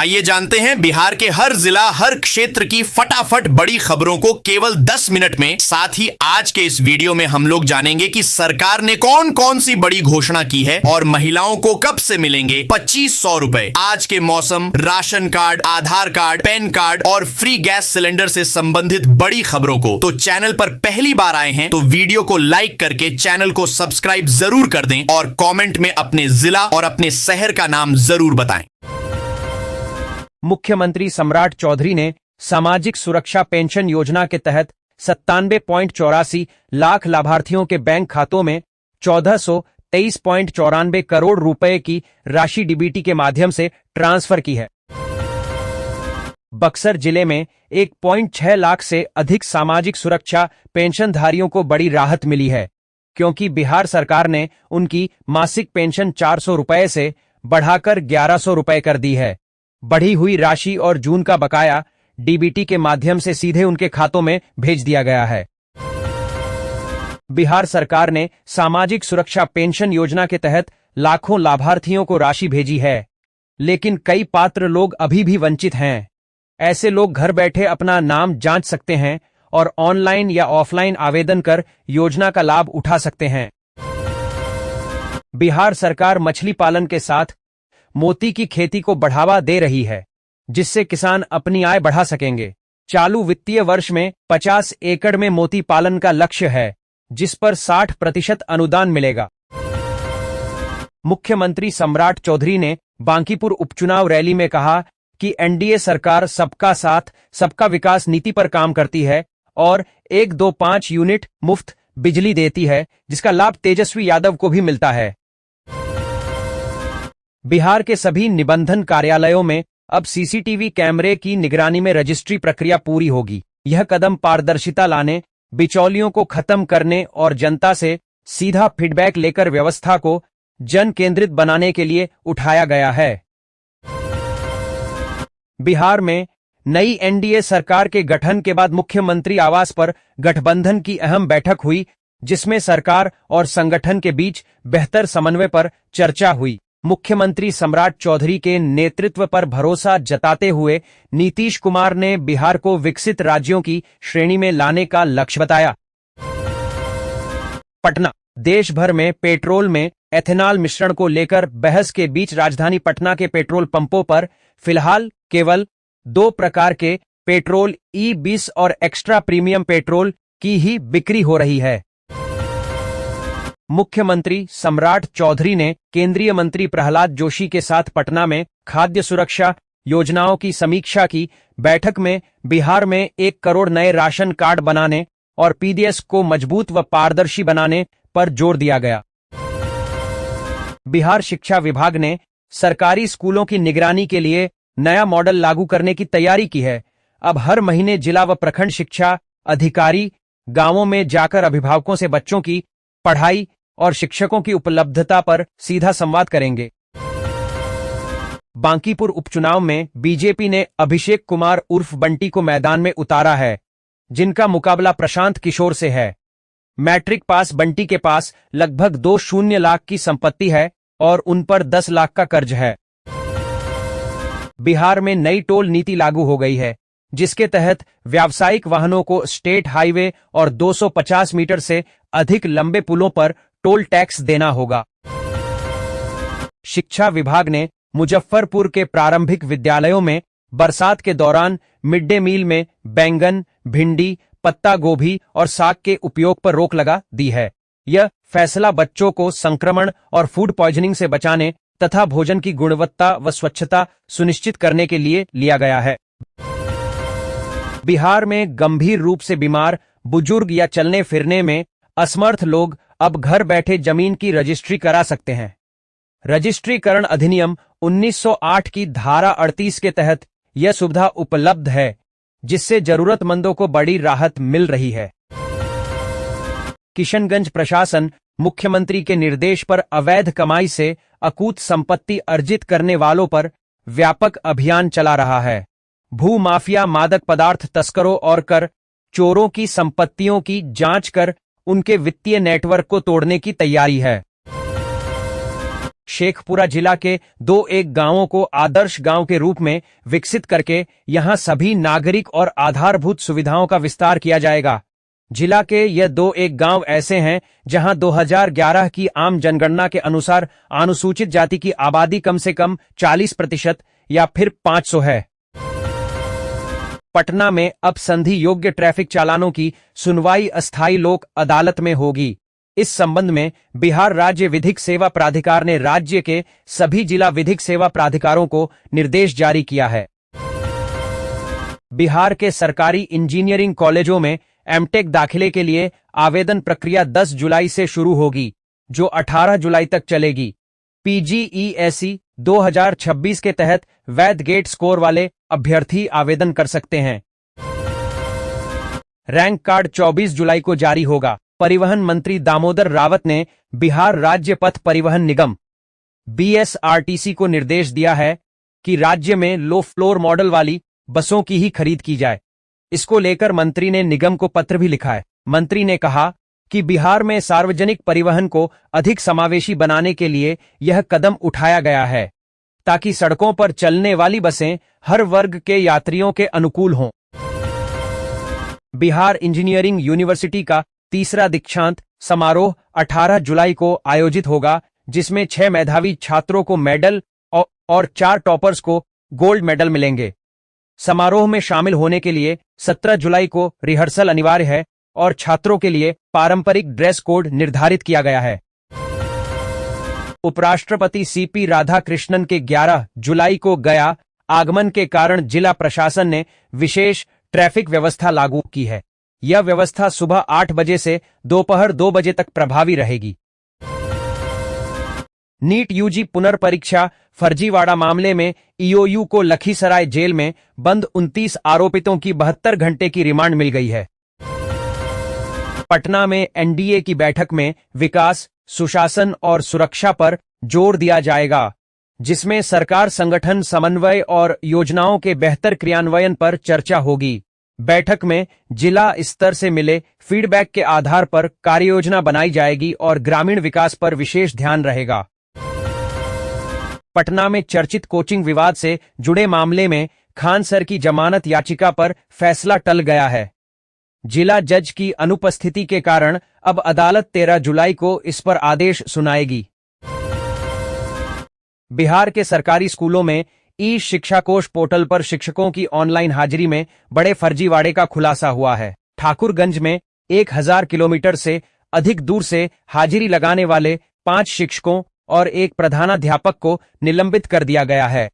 आइए जानते हैं बिहार के हर जिला हर क्षेत्र की फटाफट बड़ी खबरों को केवल 10 मिनट में। साथ ही आज के इस वीडियो में हम लोग जानेंगे कि सरकार ने कौन कौन सी बड़ी घोषणा की है और महिलाओं को कब से मिलेंगे 2500 रुपए। आज के मौसम, राशन कार्ड, आधार कार्ड, पैन कार्ड और फ्री गैस सिलेंडर से संबंधित बड़ी खबरों को। तो चैनल पर पहली बार आए हैं तो वीडियो को लाइक करके चैनल को सब्सक्राइब जरूर कर दें और कॉमेंट में अपने जिला और अपने शहर का नाम जरूर बताएं। मुख्यमंत्री सम्राट चौधरी ने सामाजिक सुरक्षा पेंशन योजना के तहत 97.84 लाख लाभार्थियों के बैंक खातों में 1423.94 करोड़ रुपए की राशि डीबीटी के माध्यम से ट्रांसफर की है। बक्सर जिले में 1.6 लाख से अधिक सामाजिक सुरक्षा पेंशनधारियों को बड़ी राहत मिली है, क्योंकि बिहार सरकार ने उनकी मासिक पेंशन 400 रुपए से बढ़ाकर 1100 रुपए कर दी है। बढ़ी हुई राशि और जून का बकाया डीबीटी के माध्यम से सीधे उनके खातों में भेज दिया गया है। बिहार सरकार ने सामाजिक सुरक्षा पेंशन योजना के तहत लाखों लाभार्थियों को राशि भेजी है, लेकिन कई पात्र लोग अभी भी वंचित हैं। ऐसे लोग घर बैठे अपना नाम जांच सकते हैं और ऑनलाइन या ऑफलाइन आवेदन कर योजना का लाभ उठा सकते हैं। बिहार सरकार मछली पालन के साथ मोती की खेती को बढ़ावा दे रही है, जिससे किसान अपनी आय बढ़ा सकेंगे। चालू वित्तीय वर्ष में 50 एकड़ में मोती पालन का लक्ष्य है, जिस पर 60% अनुदान मिलेगा। मुख्यमंत्री सम्राट चौधरी ने बांकीपुर उपचुनाव रैली में कहा कि एनडीए सरकार सबका साथ सबका विकास नीति पर काम करती है और 125 यूनिट मुफ्त बिजली देती है, जिसका लाभ तेजस्वी यादव को भी मिलता है। बिहार के सभी निबंधन कार्यालयों में अब सीसीटीवी कैमरे की निगरानी में रजिस्ट्री प्रक्रिया पूरी होगी। यह कदम पारदर्शिता लाने, बिचौलियों को खत्म करने और जनता से सीधा फीडबैक लेकर व्यवस्था को जन केंद्रित बनाने के लिए उठाया गया है। बिहार में नई एनडीए सरकार के गठन के बाद मुख्यमंत्री आवास पर गठबंधन की अहम बैठक हुई, जिसमें सरकार और संगठन के बीच बेहतर समन्वय पर चर्चा हुई। मुख्यमंत्री सम्राट चौधरी के नेतृत्व पर भरोसा जताते हुए नीतीश कुमार ने बिहार को विकसित राज्यों की श्रेणी में लाने का लक्ष्य बताया। पटना। देश भर में पेट्रोल में एथेनॉल मिश्रण को लेकर बहस के बीच राजधानी पटना के पेट्रोल पंपों पर फिलहाल केवल 2 प्रकार के पेट्रोल E20 और एक्स्ट्रा प्रीमियम पेट्रोल की ही बिक्री हो रही है। मुख्यमंत्री सम्राट चौधरी ने केंद्रीय मंत्री प्रहलाद जोशी के साथ पटना में खाद्य सुरक्षा योजनाओं की समीक्षा की। बैठक में बिहार में 1 करोड़ नए राशन कार्ड बनाने और पीडीएस को मजबूत व पारदर्शी बनाने पर जोर दिया गया। बिहार शिक्षा विभाग ने सरकारी स्कूलों की निगरानी के लिए नया मॉडल लागू करने की तैयारी की है। अब हर महीने जिला व प्रखंड शिक्षा अधिकारी गांवों में जाकर अभिभावकों से बच्चों की पढ़ाई और शिक्षकों की उपलब्धता पर सीधा संवाद करेंगे। बांकीपुर उपचुनाव में बीजेपी ने अभिषेक कुमार उर्फ बंटी को मैदान में उतारा है, जिनका मुकाबला प्रशांत किशोर से है। मैट्रिक पास बंटी के पास लगभग 20 लाख की संपत्ति है और उन पर 10 लाख का कर्ज है। बिहार में नई टोल नीति लागू हो गई है, जिसके तहत व्यावसायिक वाहनों को स्टेट हाईवे और 250 मीटर से अधिक लंबे पुलों पर टोल टैक्स देना होगा। शिक्षा विभाग ने मुजफ्फरपुर के प्रारंभिक विद्यालयों में बरसात के दौरान मिड डे मील में बैंगन, भिंडी, पत्ता गोभी और साग के उपयोग पर रोक लगा दी है। यह फैसला बच्चों को संक्रमण और फूड पॉइजनिंग से बचाने तथा भोजन की गुणवत्ता व स्वच्छता सुनिश्चित करने के लिए लिया गया है। बिहार में गंभीर रूप से बीमार बुजुर्ग या चलने फिरने में असमर्थ लोग अब घर बैठे जमीन की रजिस्ट्री करा सकते हैं। रजिस्ट्रीकरण अधिनियम 1908 की धारा 38 के तहत यह सुविधा उपलब्ध है, जिससे जरूरतमंदों को बड़ी राहत मिल रही है। किशनगंज प्रशासन मुख्यमंत्री के निर्देश पर अवैध कमाई से अकूत संपत्ति अर्जित करने वालों पर व्यापक अभियान चला रहा है। भू माफिया, मादक पदार्थ तस्करों और कर चोरों की संपत्तियों की जांच कर उनके वित्तीय नेटवर्क को तोड़ने की तैयारी है। शेखपुरा जिला के 2-1 गांवों को आदर्श गांव के रूप में विकसित करके यहां सभी नागरिक और आधारभूत सुविधाओं का विस्तार किया जाएगा। जिला के यह 2-1 गांव ऐसे हैं जहां 2011 की आम जनगणना के अनुसार अनुसूचित जाति की आबादी कम से कम 40% या फिर 500 है। पटना में अब संधि योग्य ट्रैफिक चालानों की सुनवाई अस्थायी लोक अदालत में होगी। इस संबंध में बिहार राज्य विधिक सेवा प्राधिकार ने राज्य के सभी जिला विधिक सेवा प्राधिकारों को निर्देश जारी किया है। बिहार के सरकारी इंजीनियरिंग कॉलेजों में एमटेक दाखिले के लिए आवेदन प्रक्रिया 10 जुलाई से शुरू होगी, जो 18 जुलाई तक चलेगी। पीजीईएसई 2026 के तहत वैध गेट स्कोर वाले अभ्यर्थी आवेदन कर सकते हैं। रैंक कार्ड 24 जुलाई को जारी होगा। परिवहन मंत्री दामोदर रावत ने बिहार राज्य पथ परिवहन निगम बीएसआरटीसी को निर्देश दिया है कि राज्य में लो फ्लोर मॉडल वाली बसों की ही खरीद की जाए। इसको लेकर मंत्री ने निगम को पत्र भी लिखा है। मंत्री ने कहा कि बिहार में सार्वजनिक परिवहन को अधिक समावेशी बनाने के लिए यह कदम उठाया गया है, ताकि सड़कों पर चलने वाली बसें हर वर्ग के यात्रियों के अनुकूल हों। बिहार इंजीनियरिंग यूनिवर्सिटी का तीसरा दीक्षांत समारोह 18 जुलाई को आयोजित होगा, जिसमें 6 मेधावी छात्रों को मेडल और 4 टॉपर्स को गोल्ड मेडल मिलेंगे। समारोह में शामिल होने के लिए 17 जुलाई को रिहर्सल अनिवार्य है और छात्रों के लिए पारंपरिक ड्रेस कोड निर्धारित किया गया है। उपराष्ट्रपति सीपी राधाकृष्णन के 11 जुलाई को गया आगमन के कारण जिला प्रशासन ने विशेष ट्रैफिक व्यवस्था लागू की है। यह व्यवस्था सुबह 8 बजे से दोपहर 2 बजे तक प्रभावी रहेगी। नीट यूजी पुनर्परीक्षा फर्जीवाड़ा मामले में ईओयू को लखीसराय जेल में बंद 29 आरोपितों की 72 घंटे की रिमांड मिल गई है। पटना में एनडीए की बैठक में विकास, सुशासन और सुरक्षा पर जोर दिया जाएगा, जिसमें सरकार संगठन समन्वय और योजनाओं के बेहतर क्रियान्वयन पर चर्चा होगी। बैठक में जिला स्तर से मिले फीडबैक के आधार पर कार्ययोजना बनाई जाएगी और ग्रामीण विकास पर विशेष ध्यान रहेगा। पटना में चर्चित कोचिंग विवाद से जुड़े मामले में खान सर की जमानत याचिका पर फैसला टल गया है। जिला जज की अनुपस्थिति के कारण अब अदालत 13 जुलाई को इस पर आदेश सुनाएगी। बिहार के सरकारी स्कूलों में ई शिक्षा कोष पोर्टल पर शिक्षकों की ऑनलाइन हाजिरी में बड़े फर्जीवाड़े का खुलासा हुआ है। ठाकुरगंज में 1000 किलोमीटर से अधिक दूर से हाजिरी लगाने वाले 5 शिक्षकों और एक प्रधानाध्यापक को निलंबित कर दिया गया है।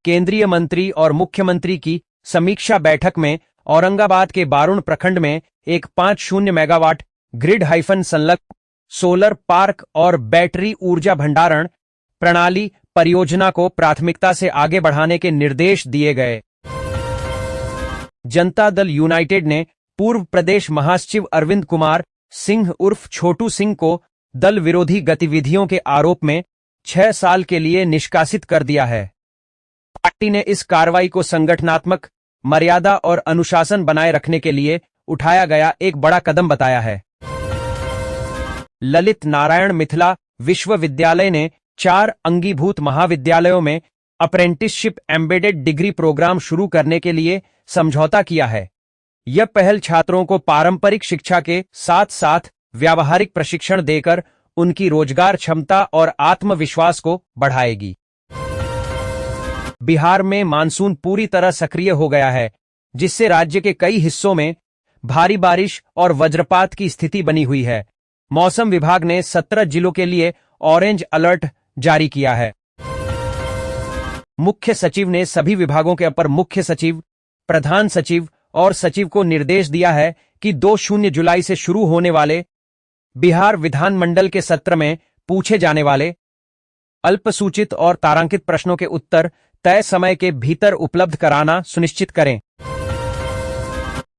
केंद्रीय मंत्री और मुख्यमंत्री की समीक्षा बैठक में औरंगाबाद के बारुण प्रखंड में एक 50 मेगावाट ग्रिड हाइफन संलग्न सोलर पार्क और बैटरी ऊर्जा भंडारण प्रणाली परियोजना को प्राथमिकता से आगे बढ़ाने के निर्देश दिए गए। जनता दल यूनाइटेड ने पूर्व प्रदेश महासचिव अरविंद कुमार सिंह उर्फ छोटू सिंह को दल विरोधी गतिविधियों के आरोप में 6 साल के लिए निष्कासित कर दिया है। पार्टी ने इस कार्रवाई को संगठनात्मक मर्यादा और अनुशासन बनाए रखने के लिए उठाया गया एक बड़ा कदम बताया है। ललित नारायण मिथिला विश्वविद्यालय ने 4 अंगीभूत महाविद्यालयों में अप्रेंटिसशिप एम्बेडेड डिग्री प्रोग्राम शुरू करने के लिए समझौता किया है। यह पहल छात्रों को पारंपरिक शिक्षा के साथ साथ व्यावहारिक प्रशिक्षण देकर उनकी रोजगार क्षमता और आत्मविश्वास को बढ़ाएगी। बिहार में मानसून पूरी तरह सक्रिय हो गया है, जिससे राज्य के कई हिस्सों में भारी बारिश और वज्रपात की स्थिति बनी हुई है। मौसम विभाग ने 17 जिलों के लिए ऑरेंज अलर्ट जारी किया है। मुख्य सचिव ने सभी विभागों के अपर मुख्य सचिव, प्रधान सचिव और सचिव को निर्देश दिया है कि 2 जुलाई से शुरू होने वाले बिहार विधानमंडल के सत्र में पूछे जाने वाले अल्पसूचित और तारांकित प्रश्नों के उत्तर तय समय के भीतर उपलब्ध कराना सुनिश्चित करें।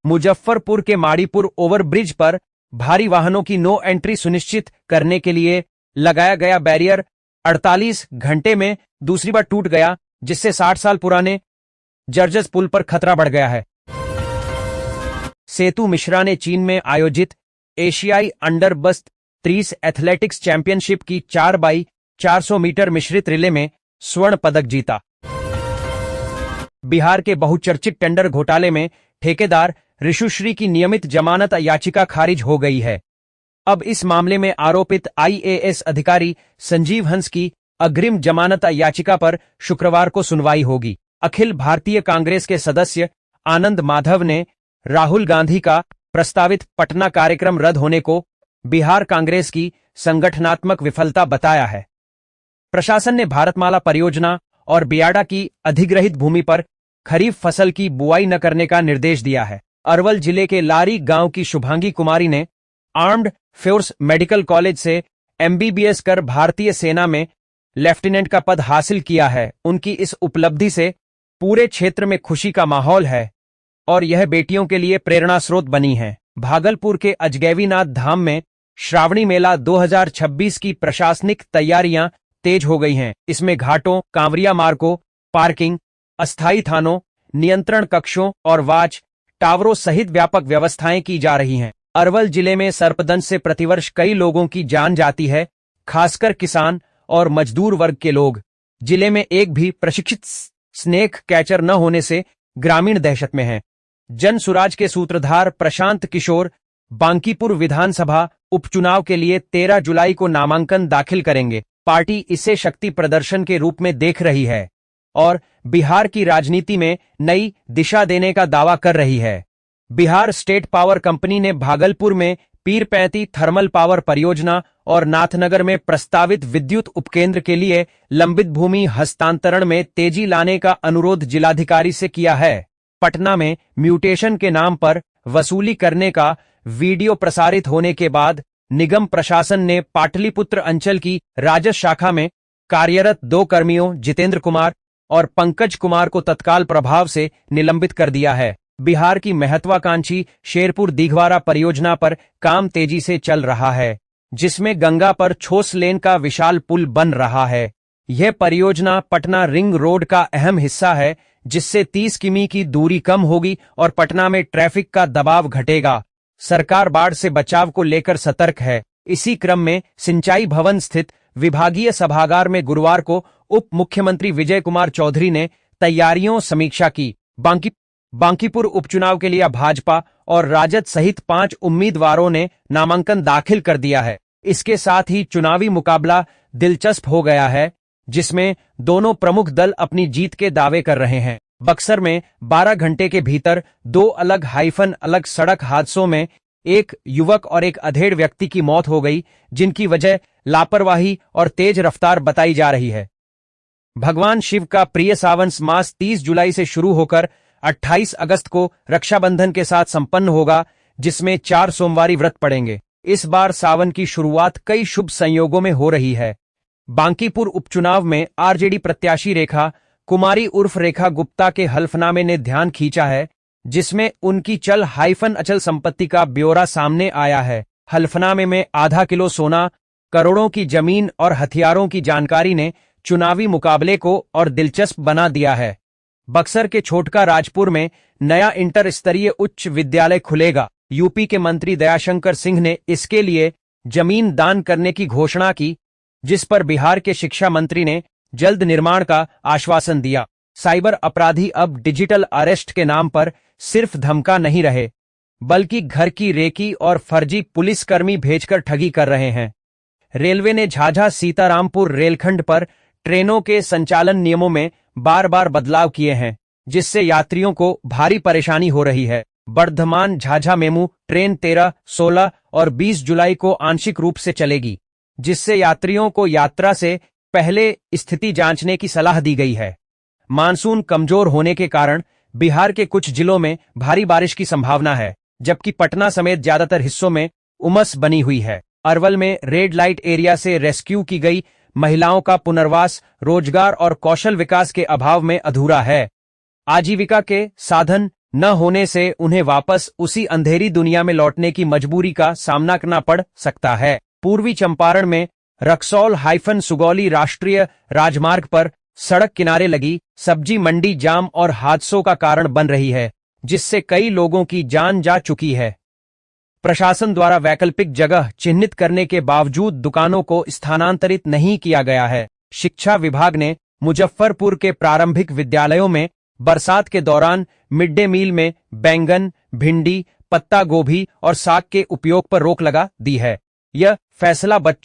मुजफ्फरपुर के माड़ीपुर ओवरब्रिज पर भारी वाहनों की नो एंट्री सुनिश्चित करने के लिए लगाया गया बैरियर 48 घंटे में दूसरी बार टूट गया, जिससे 60 साल पुराने जर्जस पुल पर खतरा बढ़ गया है। सेतु मिश्रा ने चीन में आयोजित एशियाई अंडर 20 30 एथलेटिक्स चैंपियनशिप की 4x400 मीटर मिश्रित रिले में स्वर्ण पदक जीता। बिहार के बहुचर्चित टेंडर घोटाले में ठेकेदार ऋषुश्री की नियमित जमानत याचिका खारिज हो गई है। अब इस मामले में आरोपित आईएएस अधिकारी संजीव हंस की अग्रिम जमानत याचिका पर शुक्रवार को सुनवाई होगी। अखिल भारतीय कांग्रेस के सदस्य आनंद माधव ने राहुल गांधी का प्रस्तावित पटना कार्यक्रम रद्द होने को बिहार कांग्रेस की संगठनात्मक विफलता बताया है। प्रशासन ने भारतमाला परियोजना और बियाडा की अधिग्रहित भूमि पर खरीफ फसल की बुआई न करने का निर्देश दिया है। अरवल जिले के लारी गांव की शुभांगी कुमारी ने आर्म्ड फोर्स मेडिकल कॉलेज से एमबीबीएस कर भारतीय सेना में लेफ्टिनेंट का पद हासिल किया है। उनकी इस उपलब्धि से पूरे क्षेत्र में खुशी का माहौल है और यह बेटियों के लिए प्रेरणा स्रोत बनी है। भागलपुर के अजगैवीनाथ धाम में श्रावणी मेला 2026 की प्रशासनिक तैयारियां तेज हो गई हैं। इसमें घाटों, कांवरिया मार्गों, पार्किंग, अस्थायी थानों, नियंत्रण कक्षों और वाच टावरों सहित व्यापक व्यवस्थाएं की जा रही हैं। अरवल जिले में सर्पदंश से प्रतिवर्ष कई लोगों की जान जाती है, खासकर किसान और मजदूर वर्ग के लोग। जिले में एक भी प्रशिक्षित स्नेक कैचर न होने से ग्रामीण दहशत में हैं। जन सुराज के सूत्रधार प्रशांत किशोर बांकीपुर विधानसभा उपचुनाव के लिए 13 जुलाई को नामांकन दाखिल करेंगे। पार्टी इसे शक्ति प्रदर्शन के रूप में देख रही है और बिहार की राजनीति में नई दिशा देने का दावा कर रही है। बिहार स्टेट पावर कंपनी ने भागलपुर में पीरपैंती थर्मल पावर परियोजना और नाथनगर में प्रस्तावित विद्युत उपकेंद्र के लिए लंबित भूमि हस्तांतरण में तेजी लाने का अनुरोध जिलाधिकारी से किया है। पटना में म्यूटेशन के नाम पर वसूली करने का वीडियो प्रसारित होने के बाद निगम प्रशासन ने पाटलिपुत्र अंचल की राजस्व शाखा में कार्यरत 2 कर्मियों जितेंद्र कुमार और पंकज कुमार को तत्काल प्रभाव से निलंबित कर दिया है। बिहार की महत्वाकांक्षी शेरपुर दिघवारा परियोजना पर काम तेजी से चल रहा है, जिसमें गंगा पर छोस लेन का विशाल पुल बन रहा है। यह परियोजना पटना रिंग रोड का अहम हिस्सा है, जिससे 30 किमी की दूरी कम होगी और पटना में ट्रैफिक का दबाव घटेगा। सरकार बाढ़ से बचाव को लेकर सतर्क है। इसी क्रम में सिंचाई भवन स्थित विभागीय सभागार में गुरुवार को उप मुख्यमंत्री विजय कुमार चौधरी ने तैयारियों समीक्षा की। बांकीपुर उपचुनाव के लिए भाजपा और राजद सहित 5 उम्मीदवारों ने नामांकन दाखिल कर दिया है। इसके साथ ही चुनावी मुकाबला दिलचस्प हो गया है, जिसमें दोनों प्रमुख दल अपनी जीत के दावे कर रहे हैं। बक्सर में 12 घंटे के भीतर 2 अलग सड़क हादसों में एक युवक और एक अधेड़ व्यक्ति की मौत हो गई, जिनकी वजह लापरवाही और तेज रफ्तार बताई जा रही है। भगवान शिव का प्रिय सावन मास 30 जुलाई से शुरू होकर 28 अगस्त को रक्षाबंधन के साथ संपन्न होगा, जिसमें 4 सोमवारी व्रत पड़ेंगे। इस बार सावन की शुरुआत कई शुभ संयोगों में हो रही है। बांकीपुर उपचुनाव में आरजेडी प्रत्याशी रेखा कुमारी उर्फ रेखा गुप्ता के हल्फनामे ने ध्यान खींचा है, जिसमें उनकी चल हाइफन अचल संपत्ति का ब्यौरा सामने आया है। हल्फनामे में आधा किलो सोना, करोड़ों की जमीन और हथियारों की जानकारी ने चुनावी मुकाबले को और दिलचस्प बना दिया है। बक्सर के छोटका राजपुर में नया इंटर स्तरीय उच्च विद्यालय खुलेगा। यूपी के मंत्री दयाशंकर सिंह ने इसके लिए जमीन दान करने की घोषणा की, जिस पर बिहार के शिक्षा मंत्री ने जल्द निर्माण का आश्वासन दिया। साइबर अपराधी अब डिजिटल अरेस्ट के नाम पर सिर्फ धमका नहीं रहे, बल्कि घर की रेकी और फर्जी पुलिसकर्मी भेजकर ठगी कर रहे हैं। रेलवे ने झाझा सीतारामपुर रेलखंड पर ट्रेनों के संचालन नियमों में बार-बार बदलाव किए हैं, जिससे यात्रियों को भारी परेशानी हो रही है। बर्धमान झाझा मेमू ट्रेन 13, 16 और 20 जुलाई को आंशिक रूप से चलेगी, जिससे यात्रियों को यात्रा से पहले स्थिति जांचने की सलाह दी गई है। मानसून कमजोर होने के कारण बिहार के कुछ जिलों में भारी बारिश की संभावना है, जबकि पटना समेत ज्यादातर हिस्सों में उमस बनी हुई है। अरवल में रेड लाइट एरिया से रेस्क्यू की गई महिलाओं का पुनर्वास रोजगार और कौशल विकास के अभाव में अधूरा है। आजीविका के साधन न होने से उन्हें वापस उसी अंधेरी दुनिया में लौटने की मजबूरी का सामना करना पड़ सकता है। पूर्वी चंपारण में रक्सौल हाइफन सुगौली राष्ट्रीय राजमार्ग पर सड़क किनारे लगी सब्जी मंडी जाम और हादसों का कारण बन रही है, जिससे कई लोगों की जान जा चुकी है। प्रशासन द्वारा वैकल्पिक जगह चिन्हित करने के बावजूद दुकानों को स्थानांतरित नहीं किया गया है। शिक्षा विभाग ने मुजफ्फरपुर के प्रारंभिक विद्यालयों में बरसात के दौरान मिड डे मील में बैंगन, भिंडी, पत्ता गोभी और साग के उपयोग पर रोक लगा दी है। यह फैसला बच्चों